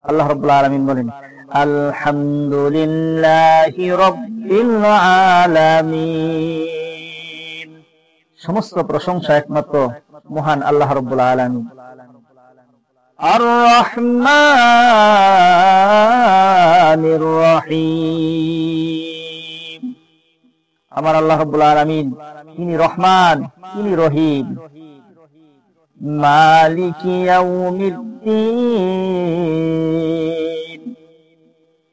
আল্লাহ রাব্বুল আলামিন বলেন, আলহামদুলিল্লাহি রাব্বিল আলামিন। সমস্ত প্রশংসা একমাত্র মহান আল্লাহ রাব্বুল আলামিন। আর রহমানির রহিম। আমার আল্লাহ রাব্বুল আলামিন তিনি রহমান, তিনি রহিম। মালিকি ইয়াউমিদ্দিন,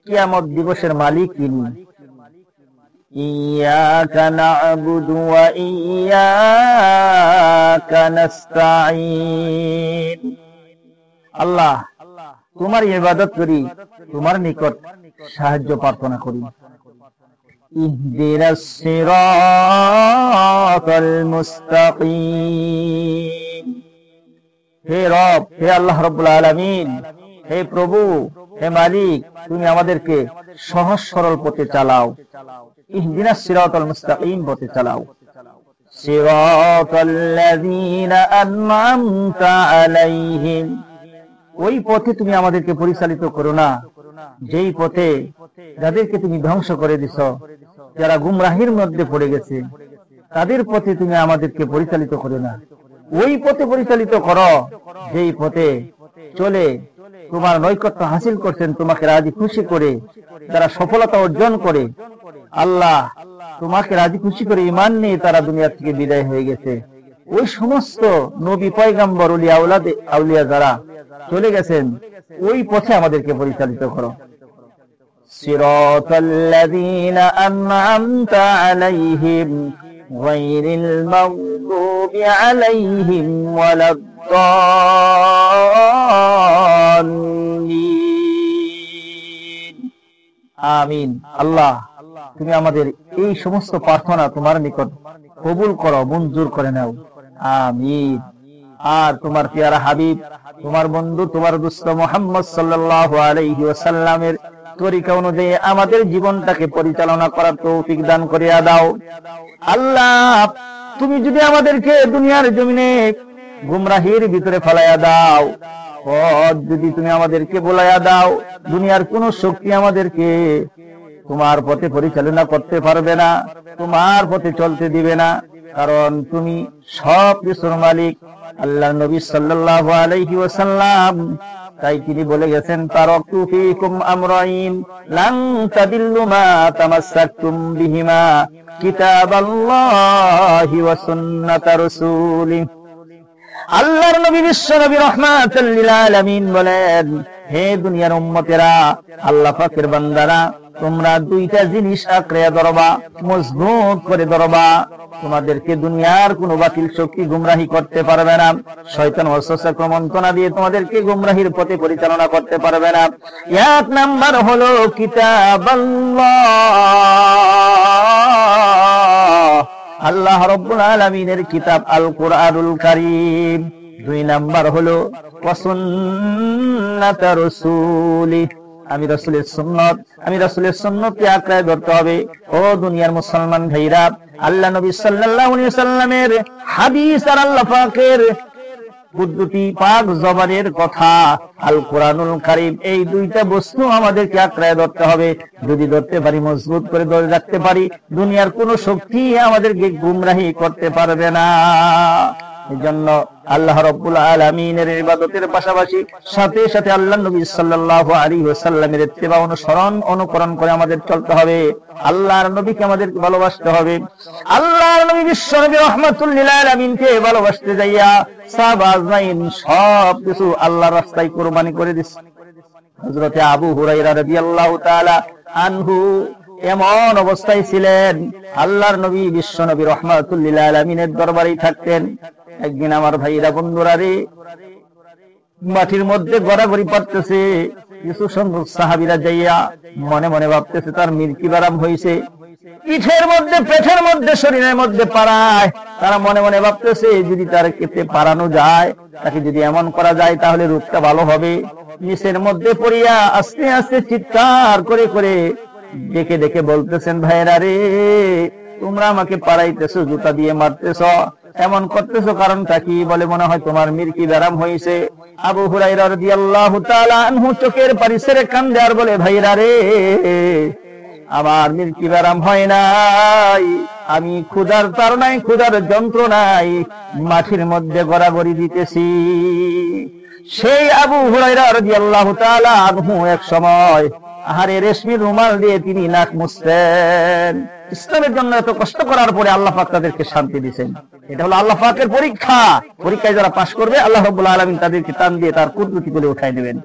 কিয়ামত দিবসের মালিক তিনি। ইয়াকা না'বুদু ওয়া ইয়াকা নাস্তাঈন। আল্লাহ, তোমার ইবাদত করি, তোমার নিকট সাহায্য প্রার্থনা করি। ইহদিনাস সিরাতাল মুস্তাকিম। হে রব, হে আল্লাহ রাব্বুল আলামিন, হে প্রভু, হে মালিক, তুমি আমাদেরকে সহজ সরল পথে চালাও। ইহদিনাস সিরাতাল মুস্তাকিম পথে চালাও। সিরাতাল্লাযীনা আন'আমতা আলাইহিম, ওই পথে তুমি আমাদেরকে পরিচালিত করো না যেই পথে যাদেরকে তুমি ধ্বংস করে দিছ, যারা গুমরাহির মধ্যে পড়ে গেছে, তাদের পথে তুমি আমাদেরকে পরিচালিত করো না। ওই পথে পরিচালিত করো যেই পথে চলে তোমার নৈকট্য হাসিল করছেন, তোমাকে রাজি খুশি করে যারা সফলতা অর্জন করে। আল্লাহ, তোমাকে রাজি খুশি করে ঈমান নিয়ে তারা দুনিয়া থেকে বিদায় হয়ে গেছে। ওই সমস্ত নবী, পয়গম্বর, ওলিয়া, আউলিয়া যারা চলে গেছেন, ওই পথে আমাদেরকে পরিচালিত করো। সিরাতাল্লাযীনা আন'আমতা আলাইহিম গায়রিল মাগদুবি আলাইহিম ওয়ালাদ-দাল্লিন। আমিন। আল্লাহ, তুমি আমাদের এই সমস্ত প্রার্থনা তোমার নিকট কবুল করো, মঞ্জুর করে নাও। আমিন। আর তোমার পেয়ারা হাবিব, তোমার বন্ধু, তোমার দোস্ত মুহাম্মদ সাল্লাল্লাহু আলাইহি ওয়াসাল্লামের তরিকা অনুযায়ী আমাদের জীবনটাকে পরিচালনা করার তৌফিক দান করিয়া দাও। আল্লাহ, তুমি যদি আমাদেরকে দুনিয়ার জমিনে গুমরাহির ভিতরে ফেলাইয়া দাও, পথ যদি তুমি আমাদেরকে বলাইয়া দাও, দুনিয়ার কোন শক্তি আমাদেরকে তোমার পথে পরিচালনা করতে পারবে না, তোমার পথে চলতে দিবে না, কারণ তুমি সব কিছুর মালিক। আল্লাহ নবী সাল্লাল্লাহু আলাইহি ওয়াসাল্লাম তাই তিনি বলে গেছেন, তারাকতু ফীকুম আমরাইন লান তাদিল্লু মা তামাসসাকতুম বিহিমা কিতাবাল্লাহি ওয়া সুন্নাতা রাসূলি। আল্লাহর নবী বিশ্ব নবী রাহমাতুল লিল আলামিন বলেন, হে দুনিয়ার উম্মতেরা, আল্লাহ পাকের বান্দারা, তোমরা দুইটা জিনিস আঁকড়ে ধরবা, মজবুত করে ধরবা। তোমাদেরকে দুনিয়ার কোন বাতিল শক্তি গুমরাহি করতে পারবে না। শয়তান ওয়াসওয়াসা মন্ত্রণা দিয়ে তোমাদেরকে গুমরাহির পথে পরিচালনা করতে পারবে না। এক নাম্বার হলো কিতাবাল্লাহ, আল্লাহ রাব্বুল আলামিনের কিতাব আল কুরআনুল কারীম। দুই নাম্বার হলো ওয়া সুন্নাতা রাসূলি, আমি রাসূলের সুন্নতকে আঁকড়ে ধরতে হবে। ও দুনিয়ার মুসলমান ভাইরা, আল্লাহ নবী সাল্লাল্লাহু আলাইহি ওয়াসাল্লামের হাদিস আর আল্লাহ পাকের কুদরতি পাক জবানের কথা আল কুরআনুল কারীম, এই দুইটা বস্তু আমাদেরকে আঁকড়ে ধরতে হবে। যদি ধরতে পারি, মজবুত করে ধরে রাখতে পারি, দুনিয়ার কোন শক্তি আমাদেরকে গুমরাহি করতে পারবে না। এজন্য আল্লাহ রাব্বুল আলামিনের ইবাদতের পাশাপাশি সাথে সাথে আল্লাহ নবী সাল্লাল্লাহু আলাইহি ওয়াসাল্লামের ইত্তেবা, অনুকরণ করে আমাদের চলতে হবে। আল্লাহর নবীকে আমাদের ভালোবাসতে হবে। আল্লাহর নবী বিশ্ব নবী রাহমাতুল লিল আলামিনকে ভালোবাসতে যাইয়া সাহাবা আজমাইন সব কিছু আল্লাহর রাস্তায় কুরবানি করে দিয়েছে। হযরতে আবু হুরায়রা রাদিয়াল্লাহু তাআলা আনহু এমন অবস্থায় ছিলেন, আল্লাহর নবী বিশ্ব নবী রাহমাতুল লিল আলামিনের দরবারেই থাকতেন। একদিন আমার ভাইরা, বন্ধুরা রে, মাটির মধ্যে গড়াগড়ি পারতেছে। কিছু সংখ্যক সাহাবীরা যাইয়া মনে মনে ভাবতেছে তার মৃত্যু আরাম হয়েছে। পিঠের মধ্যে, পেটের মধ্যে, শরীরের মধ্যে পাড়ায়। তারা মনে মনে ভাবতেছে যদি তার কেটে পারানো যায়, তাকে যদি এমন করা যায়, তাহলে রোগটা ভালো হবে। নিচের মধ্যে পড়িয়া আস্তে আস্তে চিৎকার করে করে ডেকে ডেকে বলতেছেন, ভাইরা রে, তোমরা আমাকে পাড়াইতেছো, জুতা দিয়ে মারতেছ, এমন করতেছো কারণটা কি? বলে মনে হয় তোমার মির্কি ব্যারাম হয়েছে। আবু হুরায়রা রাদিয়াল্লাহু তাআলা আনহু চোখের পানি ছেড়ে কান্দে আর বলে, ভাইরা রে, আমার মির্কি ব্যারাম হয় নাই, আমি ক্ষুধার তাড়নায়, ক্ষুধার যন্ত্রণায় মাটির মধ্যে গড়াগড়ি দিতেছি। সেই আবু হুরায়রা রাদিয়াল্লাহু তাআলা আনহু এক সময় আহারে রেশমির রুমাল দিয়ে তিনি নাক মুছতেন। ইসলামের জন্য এত কষ্ট করার পরে আল্লাহ পাক তাদেরকে শান্তি দিয়েছেন। এটা হলো আল্লাহ পাকের পরীক্ষা। পরীক্ষায় যারা পাশ করবে আল্লাহ রাব্বুল আলামিন তাদেরকে টান দিয়ে তার কুদরতি কোলে উঠাই দেবেন।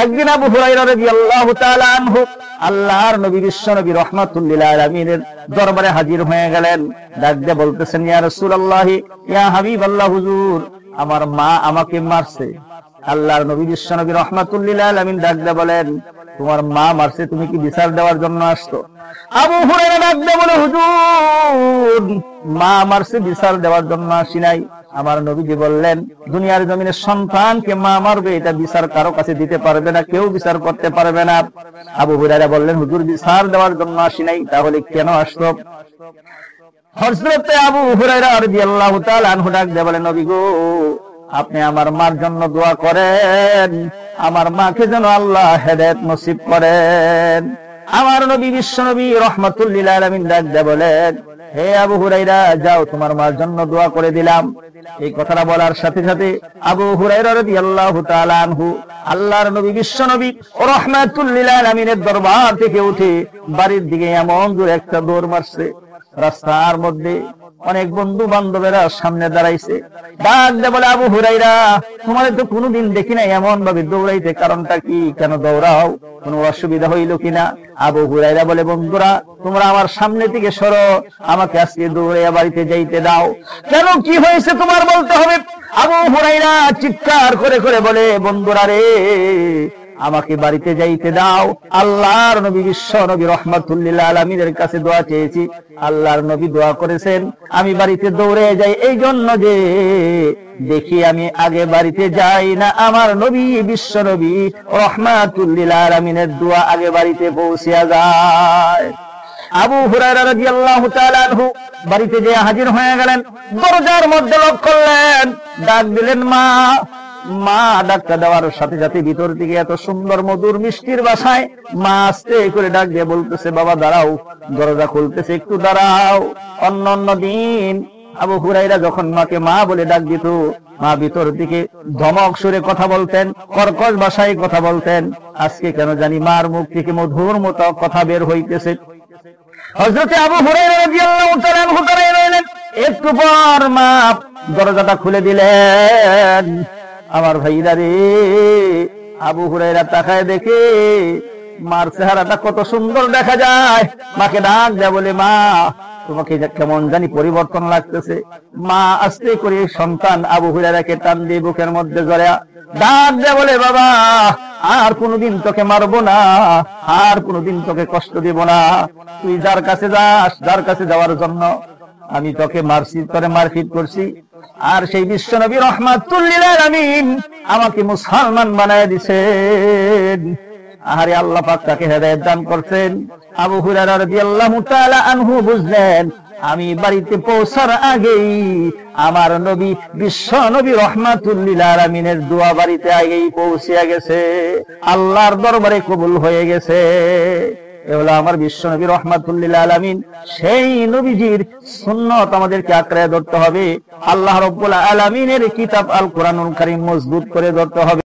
একদিন আবু হুরায়রা রাদিয়াল্লাহু তাআলা আনহু আল্লাহর নবী বিশ্বনবী রাহমাতুল লিল আলামিনের দরবারে হাজির হয়ে গেলেন। ডাক দিয়ে বলতেছেন, ইয়া রাসূলুল্লাহ, ইয়া হাবিবাল্লাহ, হুজুর আমার মা আমাকে মারছে। আল্লাহর নবী বিশ্বনবী রাহমাতুল লিল আলামিন ডাক দিয়ে বলেন, তোমার মা মারছে, তুমি কি বিচার দেওয়ার জন্য আসছো? আবু হুরায়রা ডাক দিয়ে বলে, হুজুর মা মারছে, বিচার দেওয়ার জন্য আসি নাই। আমার নবীজি বললেন, দুনিয়ার জমিনে সন্তানকে মা মারবে, এটা বিচার কারো কাছে দিতে পারবে না, কেউ বিচার করতে পারবে না। আবু হুরায়রা বললেন, হুজুর বিচার দেওয়ার জন্য আসি নাই, তাহলে কেন আসলো? হযরতে আবু হুরায়রা রাদিয়াল্লাহু তাআলা আনহু ডাক দিয়ে বলেন, নবী গো, আপনি আমার মার জন্য দোয়া করেন, আমার মাকে যেন আল্লাহ হেদায়েত নসিব করেন। আমার নবী বিশ্বনবী রাহমাতুল লিল আলামিন ডাক দিয়ে বলেন, হে আবু হুরায়রা, যাও তোমার মার জন্য দোয়া করে দিলাম। এই কথাটা বলার সাথে সাথে আবু হুরায়রা রাদিয়াল্লাহু তাআলা আনহু আল্লাহর নবী বিশ্বনবী রাহমাতুল লিল আলামিনের দরবার থেকে উঠে বাড়ির দিকে এমন জোরে একটা দৌড় মারছে। রাস্তার মধ্যে অনেক বন্ধু বান্ধবেরা সামনে দাঁড়াইছে। ডাক দিয়ে বলে, আবু হুরায়রা, তোমার তো কোনোদিন দেখি না এমন ভাবে দৌড়াইতে, কারণটা কি? কেন দৌড়াও? কোনো অসুবিধা হইল কিনা? আবু হুরায়রা বলে, বন্ধুরা তোমরা আমার সামনে থেকে সরো, আমাকে আজকে দৌড়ে বাড়িতে যাইতে দাও। কেন, কি হয়েছে তোমার বলতে হবে। আবু হুরায়রা চিৎকার করে করে বলে, বন্ধুরা রে, আমাকে বাড়িতে যাইতে দাও। আল্লাহর নবী বিশ্ব নবী রাহমাতুল লিল আলামিনের কাছে দোয়া চেয়েছি, আল্লাহর নবী দোয়া করেছেন আমি বাড়িতে দৌড়ে যাই, এই জন্য যে দেখি আমি আগে বাড়িতে যাই না, আমার নবী বিশ্ব নবী রাহমাতুল লিল আলামিনের দোয়া আগে বাড়িতে পৌঁছিয়া যায়। আবু হুরায়রা রাদিয়াল্লাহু তাআলা আনহু বাড়িতে যেয়ে হাজির হয়ে গেলেন। দরজার মধ্যে লক করলেন, ডাক দিলেন মা। মা ডাকটা দেওয়ার সাথে সাথে ভিতর থেকে এত সুন্দর মধুর মিষ্টির ভাষায় মা আস্তে করে ডাক দিয়ে বলতেছে, বাবা দাঁড়াও। দরজা খুলতেছে, একটু দাঁড়াও। অন্য দিন আবু হুরায়রা যখন মাকে মা বলে ডাক দিত, মা ভিতর দিকে ধমক সুরে কথা বলতেন, কর্কশ ভাষায় কথা বলতেন। আজকে কেন জানি মার মুখ থেকে মধুর মতো কথা বের হইতেছে। হযরতে আবু হুরায়রা রাদিয়াল্লাহু তাআলা আনহু দাঁড়িয়ে রইলেন। একটু পর মা দরজাটা খুলে দিলেন। আমার ভাইরা রে, আবু হুরায়রা তাকায় দেখে মার চেহারাটা কত সুন্দর দেখা যায়। মাকে ডাক দেয়া বলে, মা তোমাকে কেমন জানি পরিবর্তন লাগতেছে। মা আস্তে করে সন্তান আবু হুরায়রাকে টান দিয়ে বুকের মধ্যে জড়ায়া ডাক দেয়া বলে, বাবা আর কোনোদিন তোকে মারবো না, আর কোনোদিন তোকে কষ্ট দিব না। তুই যার কাছে যাস, যার কাছে যাওয়ার জন্য আমি তোকে মারছি, তোরে মারপিট করছি, আর সেই বিশ্বনবী রাহমাতুল লিল আলামিন আমাকে মুসলমান বানায় দিয়েছেন। আহারে আল্লাহ পাক তাকে হেদায়েত দান করছেন। আবু হুরায়রা রাদিয়াল্লাহু তাআলা আনহু বুঝলেন, আমি বাড়িতে পৌঁছার আগেই আমার নবী বিশ্বনবী রাহমাতুল লিল আলামিনের দোয়া বাড়িতে আগেই পৌঁছে গেছে, আল্লাহর দরবারে কবুল হয়ে গেছে। এ হলো আমার বিশ্বনবী রাহমাতুল লিল আলামিন। সেই নবীজির সুন্নাত আমাদেরকে আঁকড়ে ধরতে হবে। আল্লাহ রাব্বুল আলামিনের কিতাব আল কোরআনুল কারীম মজবুত করে ধরতে হবে।